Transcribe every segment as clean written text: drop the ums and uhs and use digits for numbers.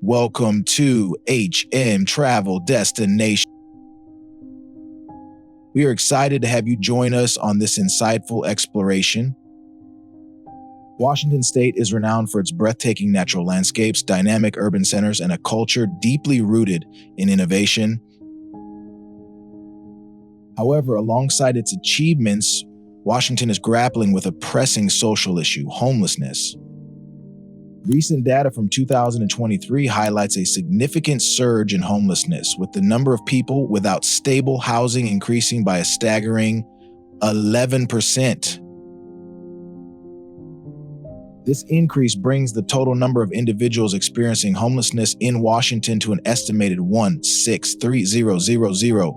Welcome to Travel Destination. We are excited to have you join us on this insightful exploration. Washington State is renowned for its breathtaking natural landscapes, dynamic urban centers, and a culture deeply rooted in innovation. However, alongside its achievements, Washington is grappling with a pressing social issue: homelessness. Recent data from 2023 highlights a significant surge in homelessness, with the number of people without stable housing increasing by a staggering 11%. This increase brings the total number of individuals experiencing homelessness in Washington to an estimated 163,000,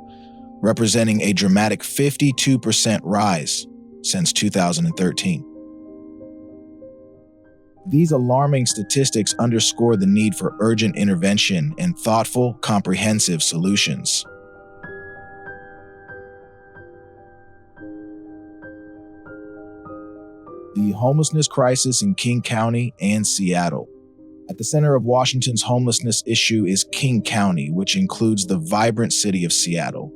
representing a dramatic 52% rise since 2013. These alarming statistics underscore the need for urgent intervention and thoughtful, comprehensive solutions. The homelessness crisis in King County and Seattle. At the center of Washington's homelessness issue is King County, which includes the vibrant city of Seattle.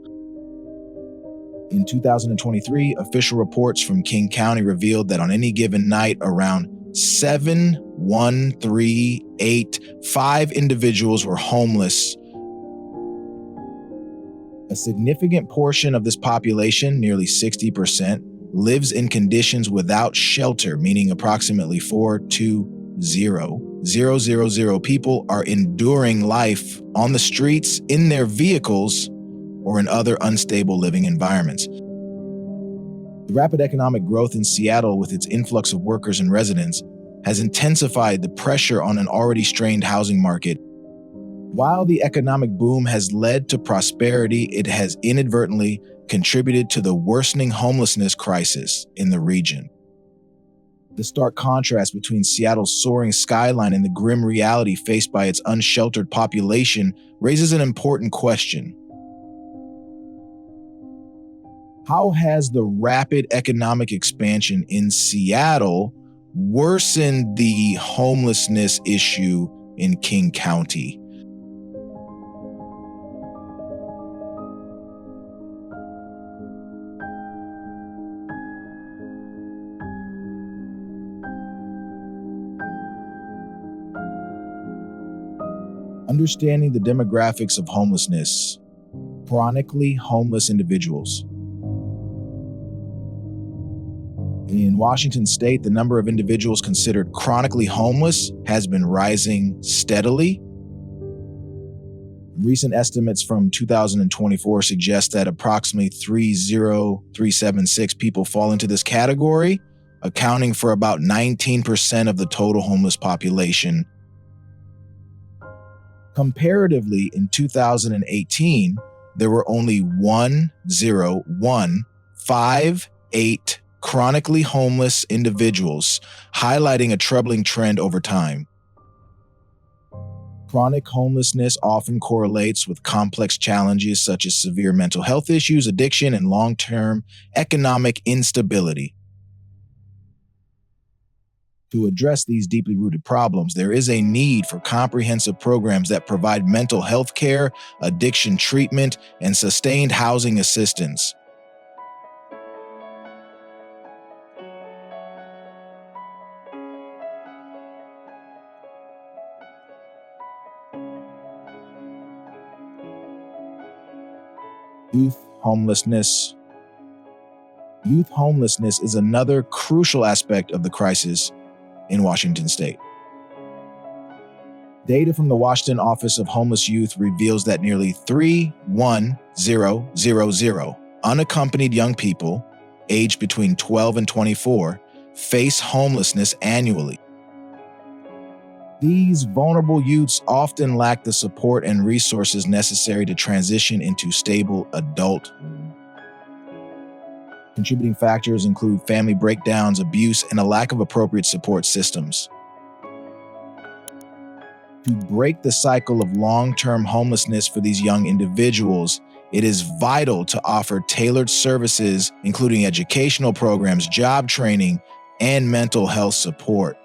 In 2023, official reports from King County revealed that on any given night, around 7,138,5 individuals were homeless. A significant portion of this population, nearly 60%, lives in conditions without shelter, meaning approximately 420,000 people are enduring life on the streets, in their vehicles, or in other unstable living environments. The rapid economic growth in Seattle, with its influx of workers and residents, has intensified the pressure on an already strained housing market. While the economic boom has led to prosperity, it has inadvertently contributed to the worsening homelessness crisis in the region. The stark contrast between Seattle's soaring skyline and the grim reality faced by its unsheltered population raises an important question. How has the rapid economic expansion in Seattle worsened the homelessness issue in King County? Understanding the demographics of homelessness. Chronically homeless individuals. In Washington State, the number of individuals considered chronically homeless has been rising steadily. Recent estimates from 2024 suggest that approximately 30376 people fall into this category, accounting for about 19% of the total homeless population. Comparatively, in 2018, there were only 10158 chronically homeless individuals, highlighting a troubling trend over time. Chronic homelessness often correlates with complex challenges such as severe mental health issues, addiction, and long-term economic instability. To address these deeply rooted problems, there is a need for comprehensive programs that provide mental health care, addiction treatment, and sustained housing assistance. Youth homelessness. Youth homelessness is another crucial aspect of the crisis in Washington State. Data from the Washington Office of Homeless Youth reveals that nearly 31000 unaccompanied young people aged between 12 and 24 face homelessness annually. These vulnerable youths often lack the support and resources necessary to transition into stable adulthood. Contributing factors include family breakdowns, abuse, and a lack of appropriate support systems. To break the cycle of long-term homelessness for these young individuals, it is vital to offer tailored services, including educational programs, job training, and mental health support.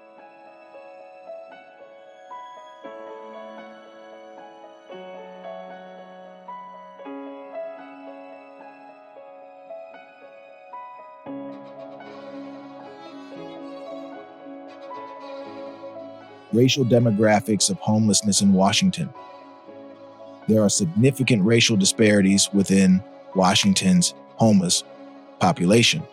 Racial demographics of homelessness in Washington. There are significant racial disparities within Washington's homeless population.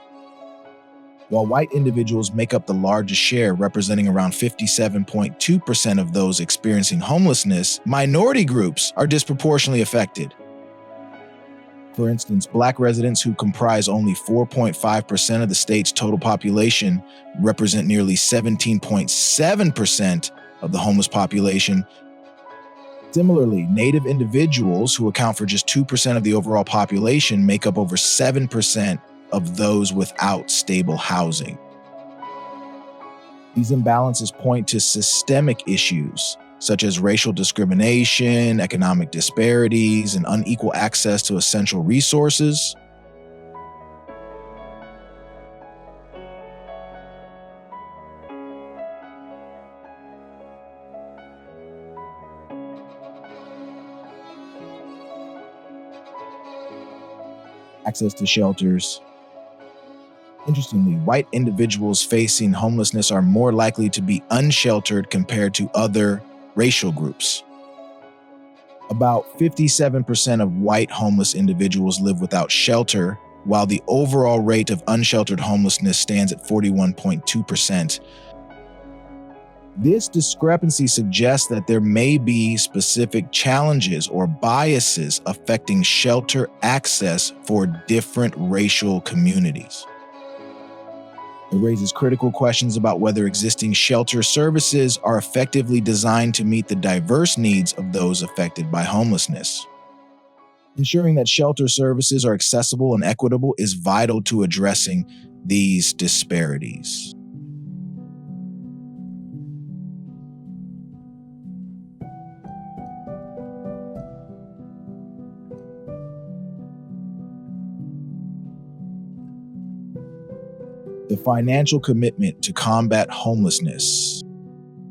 While white individuals make up the largest share, representing around 57.2% of those experiencing homelessness, minority groups are disproportionately affected. For instance, Black residents, who comprise only 4.5% of the state's total population, represent nearly 17.7% of the homeless population. Similarly, Native individuals, who account for just 2% of the overall population, make up over 7% of those without stable housing. These imbalances point to systemic issues such as racial discrimination, economic disparities, and unequal access to essential resources. Access to shelters. Interestingly, white individuals facing homelessness are more likely to be unsheltered compared to other racial groups. About 57% of white homeless individuals live without shelter, while the overall rate of unsheltered homelessness stands at 41.2%. This discrepancy suggests that there may be specific challenges or biases affecting shelter access for different racial communities. It raises critical questions about whether existing shelter services are effectively designed to meet the diverse needs of those affected by homelessness. Ensuring that shelter services are accessible and equitable is vital to addressing these disparities. The financial commitment to combat homelessness.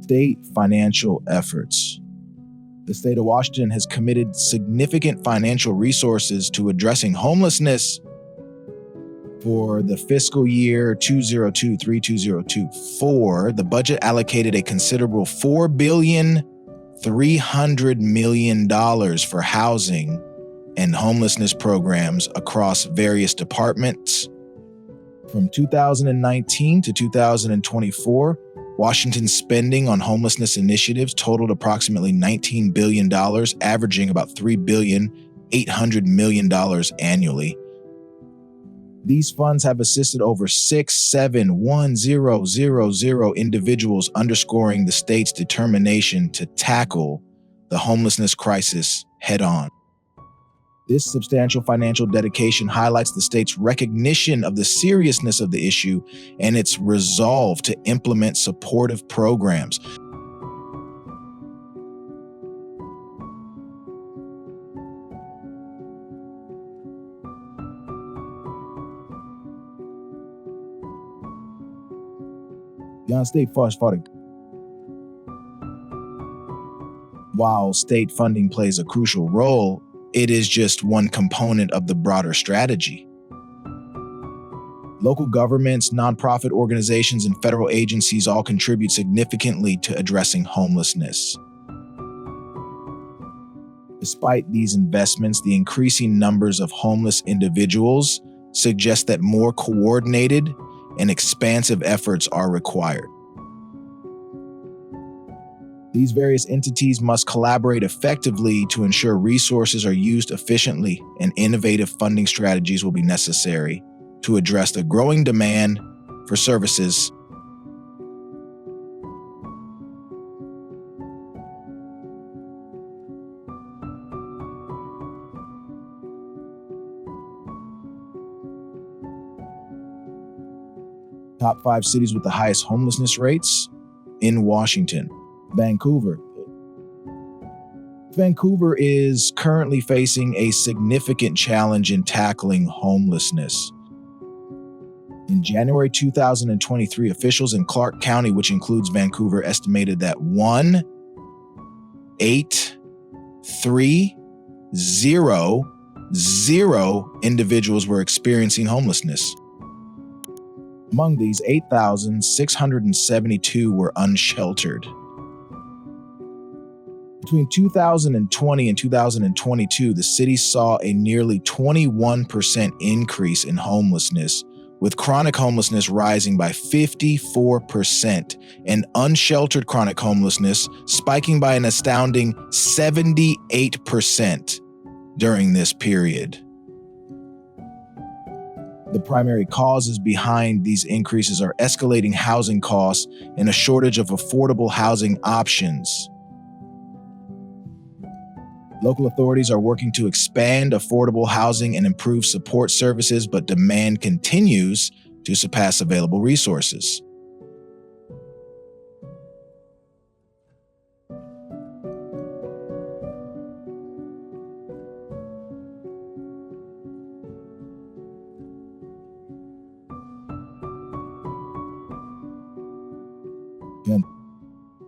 State financial efforts. The state of Washington has committed significant financial resources to addressing homelessness. For the fiscal year 2023-2024, the budget allocated a considerable $4.3 billion for housing and homelessness programs across various departments. From 2019 to 2024, Washington's spending on homelessness initiatives totaled approximately $19 billion, averaging about $3.8 billion annually. These funds have assisted over 671,000 individuals, underscoring the state's determination to tackle the homelessness crisis head-on. This substantial financial dedication highlights the state's recognition of the seriousness of the issue and its resolve to implement supportive programs. While state funding plays a crucial role, it is just one component of the broader strategy. Local governments, nonprofit organizations, and federal agencies all contribute significantly to addressing homelessness. Despite these investments, the increasing numbers of homeless individuals suggest that more coordinated and expansive efforts are required. These various entities must collaborate effectively to ensure resources are used efficiently, and innovative funding strategies will be necessary to address the growing demand for services. Top 5 cities with the highest homelessness rates in Washington. Vancouver. Vancouver is currently facing a significant challenge in tackling homelessness. In January 2023, officials in Clark County, which includes Vancouver, estimated that 1,830 individuals were experiencing homelessness. Among these, 8,672 were unsheltered. Between 2020 and 2022, the city saw a nearly 21% increase in homelessness, with chronic homelessness rising by 54% and unsheltered chronic homelessness spiking by an astounding 78% during this period. The primary causes behind these increases are escalating housing costs and a shortage of affordable housing options. Local authorities are working to expand affordable housing and improve support services, but demand continues to surpass available resources.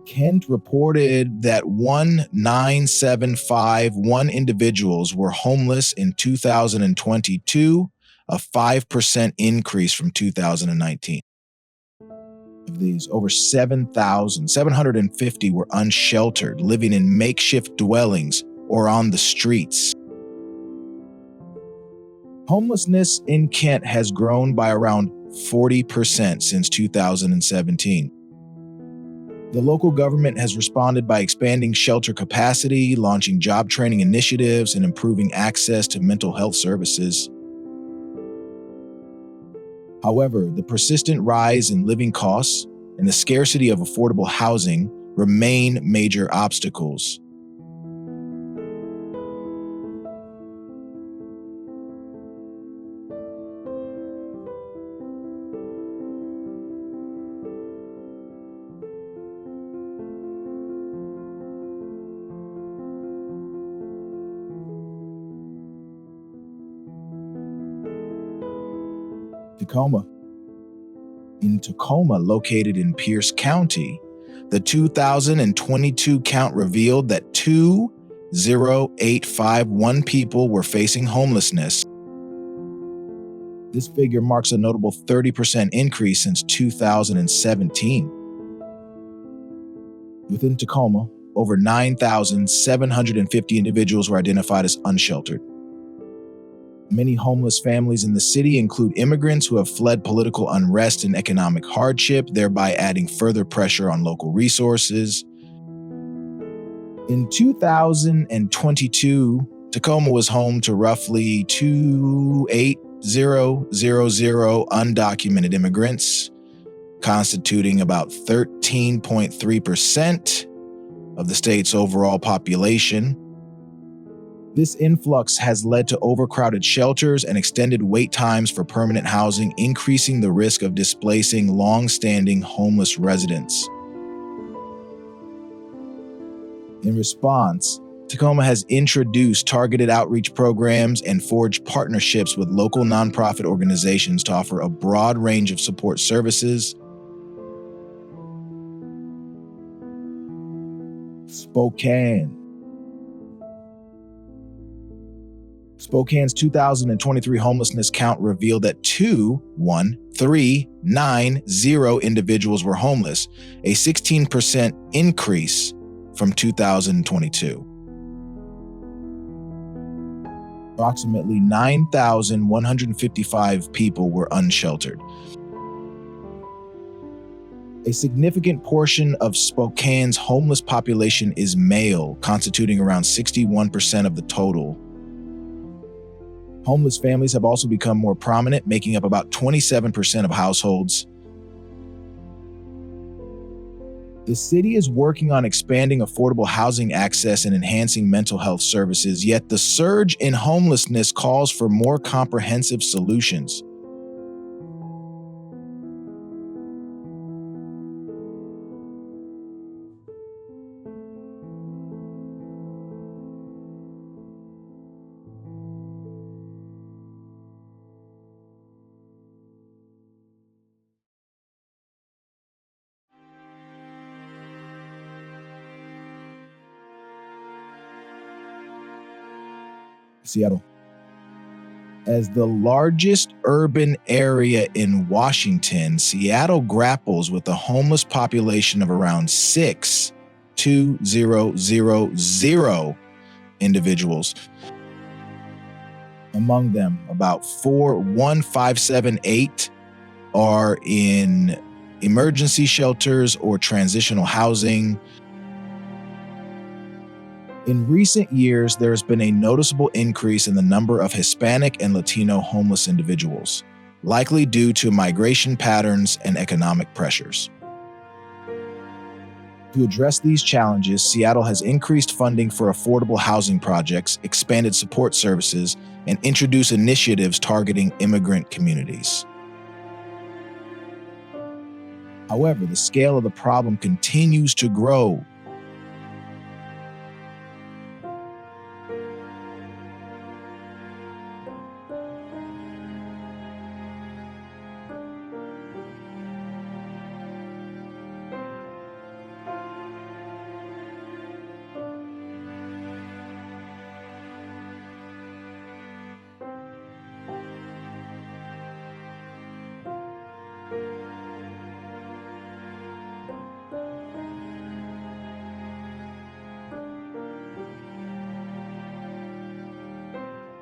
Kent reported that 1,975 individuals were homeless in 2022, a 5% increase from 2019. Of these, over 7,750 were unsheltered, living in makeshift dwellings or on the streets. Homelessness in Kent has grown by around 40% since 2017. The local government has responded by expanding shelter capacity, launching job training initiatives, and improving access to mental health services. However, the persistent rise in living costs and the scarcity of affordable housing remain major obstacles. In Tacoma, located in Pierce County, the 2022 count revealed that 2,085 people were facing homelessness. This figure marks a notable 30% increase since 2017. Within Tacoma, over 9,750 individuals were identified as unsheltered. Many homeless families in the city include immigrants who have fled political unrest and economic hardship, thereby adding further pressure on local resources. In 2022, Tacoma was home to roughly 28,000 undocumented immigrants, constituting about 13.3% of the state's overall population. This influx has led to overcrowded shelters and extended wait times for permanent housing, increasing the risk of displacing long-standing homeless residents. In response, Tacoma has introduced targeted outreach programs and forged partnerships with local nonprofit organizations to offer a broad range of support services. Spokane's 2023 homelessness count revealed that 2,390 individuals were homeless, a 16% increase from 2022. Approximately 9,155 people were unsheltered. A significant portion of Spokane's homeless population is male, constituting around 61% of the total. Homeless families have also become more prominent, making up about 27% of households. The city is working on expanding affordable housing access and enhancing mental health services, yet the surge in homelessness calls for more comprehensive solutions. Seattle. As the largest urban area in Washington, Seattle grapples with a homeless population of around 6 2,000 individuals. Among them, about 1,578 are in emergency shelters or transitional housing. In recent years, there has been a noticeable increase in the number of Hispanic and Latino homeless individuals, likely due to migration patterns and economic pressures. To address these challenges, Seattle has increased funding for affordable housing projects, expanded support services, and introduced initiatives targeting immigrant communities. However, the scale of the problem continues to grow.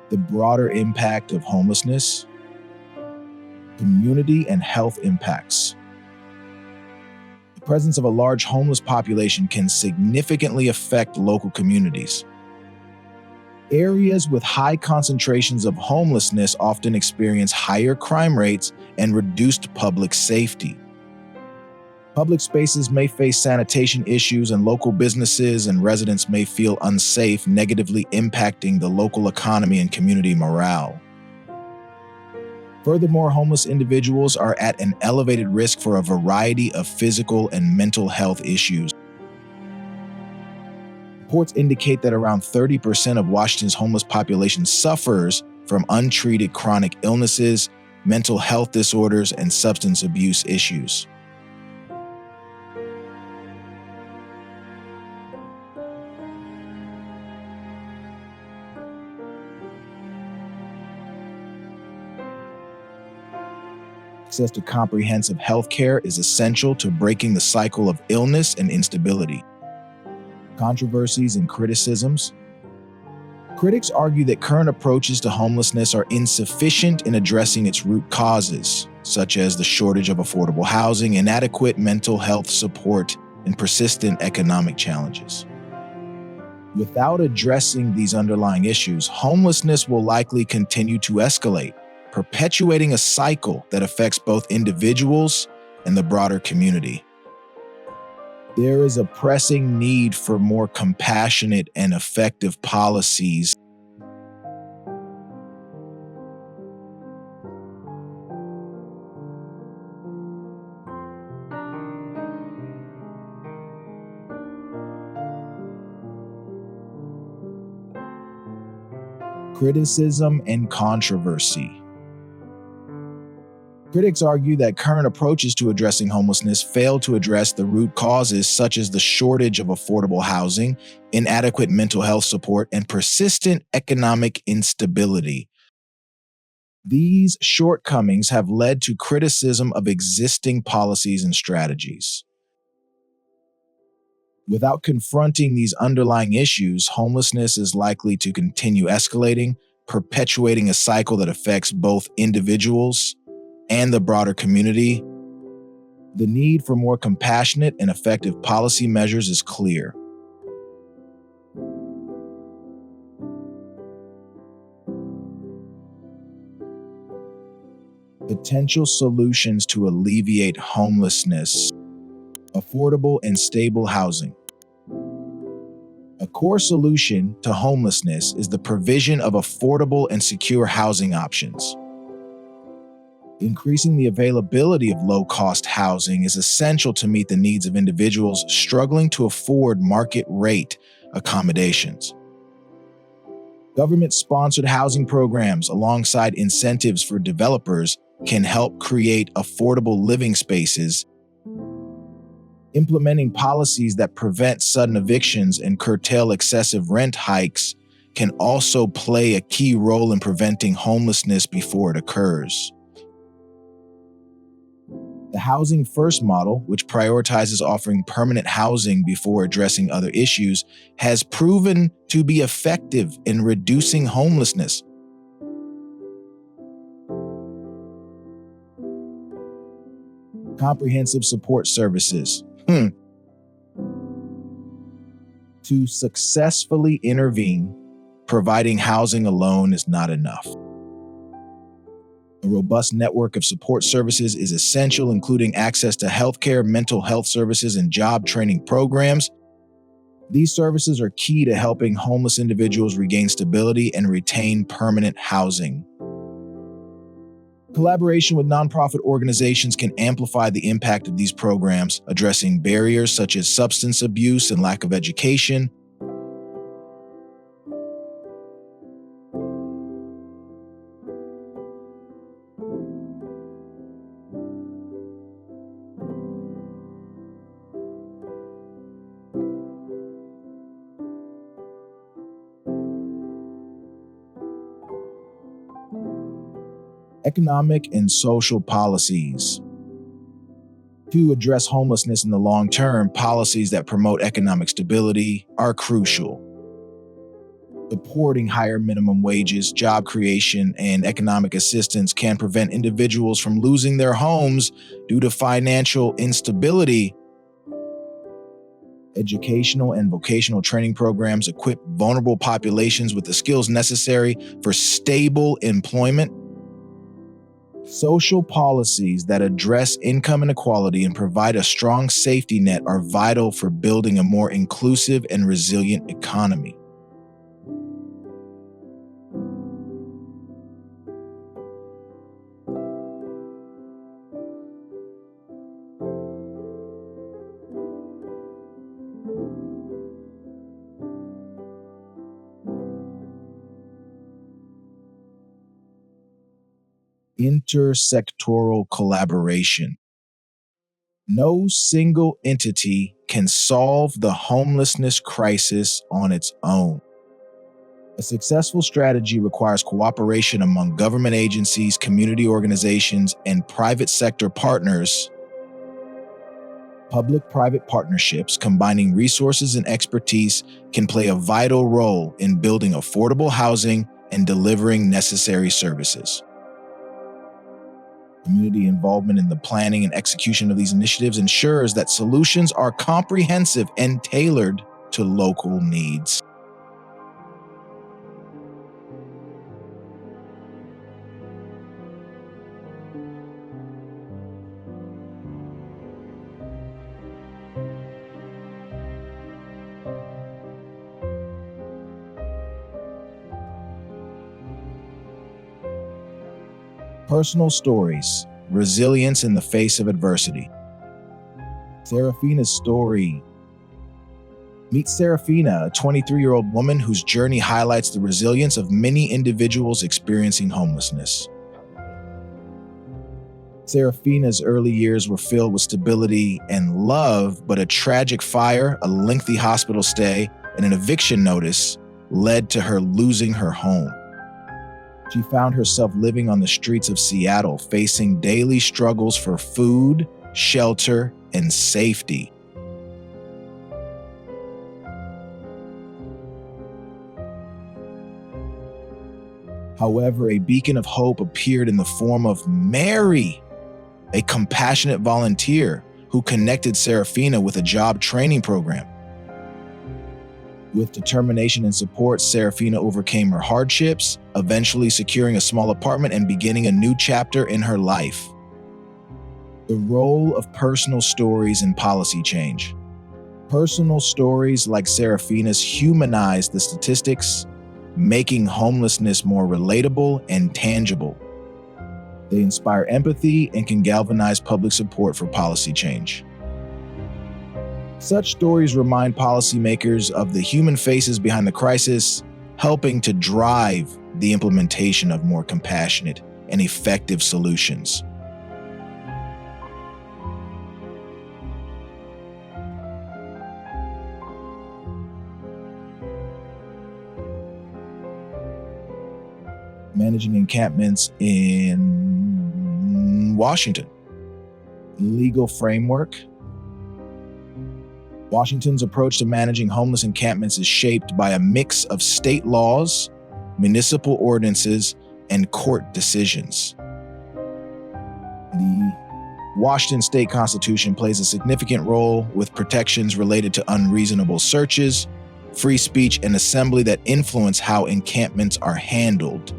The broader impact of homelessness, community and health impacts. The presence of a large homeless population can significantly affect local communities. Areas with high concentrations of homelessness often experience higher crime rates and reduced public safety. Public spaces may face sanitation issues, and local businesses and residents may feel unsafe, negatively impacting the local economy and community morale. Furthermore, homeless individuals are at an elevated risk for a variety of physical and mental health issues. Reports indicate that around 30% of Washington's homeless population suffers from untreated chronic illnesses, mental health disorders, and substance abuse issues. Access to comprehensive health care is essential to breaking the cycle of illness and instability. Controversies and criticisms. Critics argue that current approaches to homelessness are insufficient in addressing its root causes, such as the shortage of affordable housing, inadequate mental health support, and persistent economic challenges. Without addressing these underlying issues, homelessness will likely continue to escalate, perpetuating a cycle that affects both individuals and the broader community. There is a pressing need for more compassionate and effective policies. Criticism and controversy. Critics argue that current approaches to addressing homelessness fail to address the root causes, such as the shortage of affordable housing, inadequate mental health support, and persistent economic instability. These shortcomings have led to criticism of existing policies and strategies. Without confronting these underlying issues, homelessness is likely to continue escalating, perpetuating a cycle that affects both individuals and the broader community. The need for more compassionate and effective policy measures is clear. Potential solutions to alleviate homelessness. Affordable and stable housing. A core solution to homelessness is the provision of affordable and secure housing options. Increasing the availability of low-cost housing is essential to meet the needs of individuals struggling to afford market-rate accommodations. Government-sponsored housing programs, alongside incentives for developers, can help create affordable living spaces. Implementing policies that prevent sudden evictions and curtail excessive rent hikes can also play a key role in preventing homelessness before it occurs. The housing first model, which prioritizes offering permanent housing before addressing other issues, has proven to be effective in reducing homelessness. Comprehensive support services. To successfully intervene, providing housing alone is not enough. A robust network of support services is essential, including access to healthcare, mental health services, and job training programs. These services are key to helping homeless individuals regain stability and retain permanent housing. Collaboration with nonprofit organizations can amplify the impact of these programs, addressing barriers such as substance abuse and lack of education. Economic and social policies. To address homelessness in the long term, policies that promote economic stability are crucial. Supporting higher minimum wages, job creation, and economic assistance can prevent individuals from losing their homes due to financial instability. Educational and vocational training programs equip vulnerable populations with the skills necessary for stable employment. Social policies that address income inequality and provide a strong safety net are vital for building a more inclusive and resilient economy. Intersectoral collaboration. No single entity can solve the homelessness crisis on its own. A successful strategy requires cooperation among government agencies, community organizations, and private sector partners. Public-private partnerships combining resources and expertise can play a vital role in building affordable housing and delivering necessary services. Community involvement in the planning and execution of these initiatives ensures that solutions are comprehensive and tailored to local needs. Personal stories, resilience in the face of adversity. Serafina's story. Meet Serafina, a 23-year-old woman whose journey highlights the resilience of many individuals experiencing homelessness. Serafina's early years were filled with stability and love, but a tragic fire, a lengthy hospital stay, and an eviction notice led to her losing her home. She found herself living on the streets of Seattle, facing daily struggles for food, shelter, and safety. However, a beacon of hope appeared in the form of Mary, a compassionate volunteer who connected Serafina with a job training program. With determination and support, Serafina overcame her hardships, eventually securing a small apartment and beginning a new chapter in her life. The role of personal stories in policy change. Personal stories like Serafina's humanize the statistics, making homelessness more relatable and tangible. They inspire empathy and can galvanize public support for policy change. Such stories remind policymakers of the human faces behind the crisis, helping to drive the implementation of more compassionate and effective solutions. Managing encampments in Washington. Legal framework. Washington's approach to managing homeless encampments is shaped by a mix of state laws, municipal ordinances, and court decisions. The Washington State Constitution plays a significant role with protections related to unreasonable searches, free speech, and assembly that influence how encampments are handled.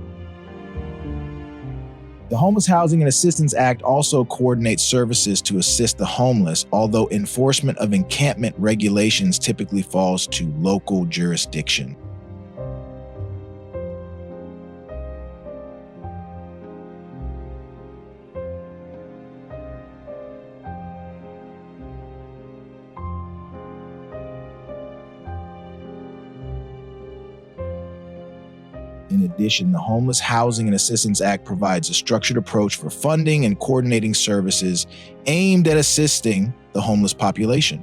The Homeless Housing and Assistance Act also coordinates services to assist the homeless, although enforcement of encampment regulations typically falls to local jurisdiction. In addition, the Homeless Housing and Assistance Act provides a structured approach for funding and coordinating services aimed at assisting the homeless population.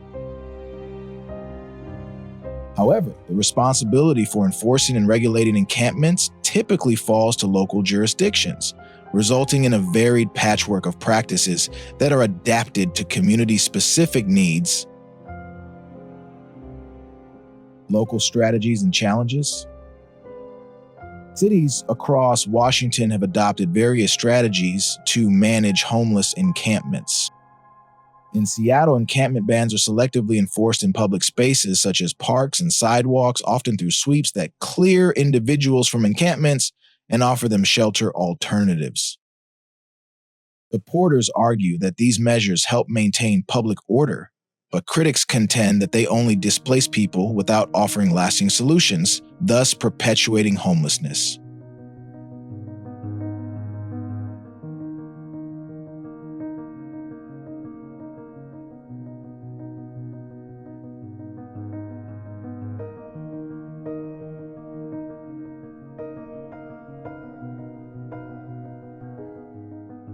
However, the responsibility for enforcing and regulating encampments typically falls to local jurisdictions, resulting in a varied patchwork of practices that are adapted to community-specific needs. Local strategies and challenges. Cities across Washington have adopted various strategies to manage homeless encampments. In Seattle, encampment bans are selectively enforced in public spaces such as parks and sidewalks, often through sweeps that clear individuals from encampments and offer them shelter alternatives. Supporters argue that these measures help maintain public order, but critics contend that they only displace people without offering lasting solutions, thus perpetuating homelessness.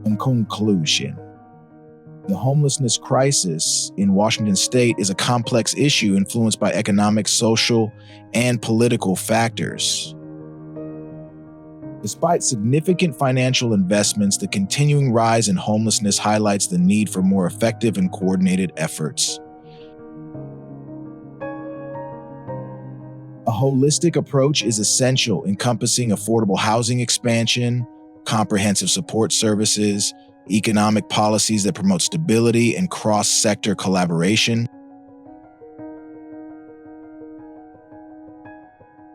In conclusion, the homelessness crisis in Washington state is a complex issue influenced by economic, social, and political factors. Despite significant financial investments, the continuing rise in homelessness highlights the need for more effective and coordinated efforts. A holistic approach is essential, encompassing affordable housing expansion, comprehensive support services, economic policies that promote stability and cross-sector collaboration.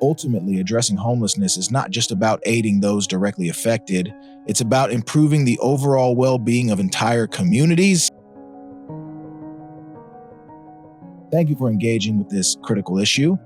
Ultimately, addressing homelessness is not just about aiding those directly affected, it's about improving the overall well-being of entire communities. Thank you for engaging with this critical issue.